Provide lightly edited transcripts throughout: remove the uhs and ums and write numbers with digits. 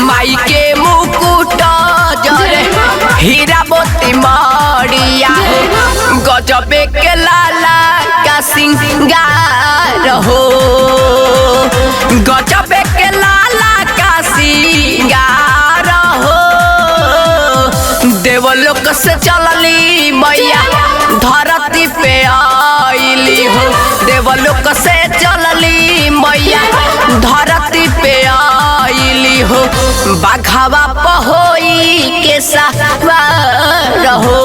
माई के मुकुट जरे हीरा मोती मड़िया गजबे के लाला का सिंगार हो गजबे के लाला का सिंगार हो देवलोक से चलली मैया धरती पे आईली हो देवलोक से चलली मैया धरती पे आईली हो बाघावा पहोई के सवार हो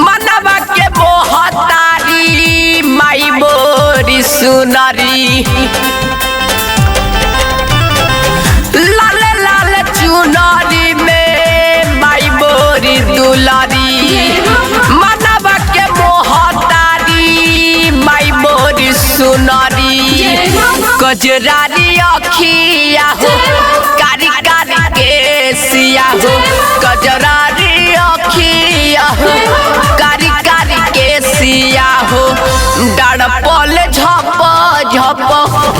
मनवा के मोहतारी माई मोरी सुनरी लाल लाल चुनरी में माई मोरी दुलारी मनवा के मोहतारी माई मोरी सुनरी गजरारी अखिया हो कारी कारी के सिया हो गजरारी अखिया हो कारी कारी के सिया हो डाड़ पल झप झप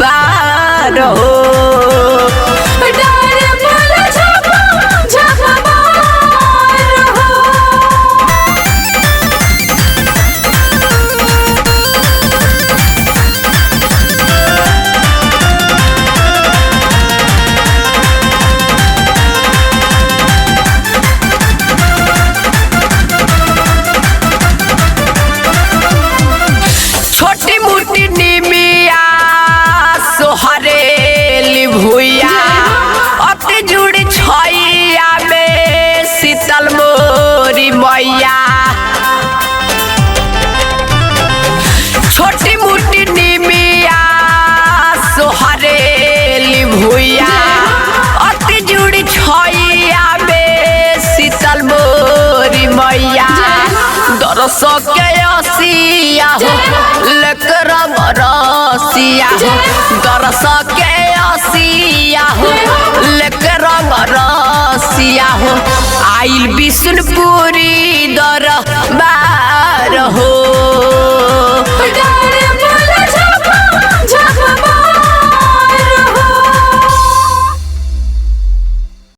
बार हो हरेली भुइया अति जुड़ी छैया में शीतल मोरी मैया छोटी मोटी निमिया सोहरेली भुइया अति जुड़ी छैया में शीतल मोरी मैया दरस के असिया हो लेकर रसिया हो दरस के असिया हो लेकर रसिया हो आइल विष्णुपुरी दरबार हो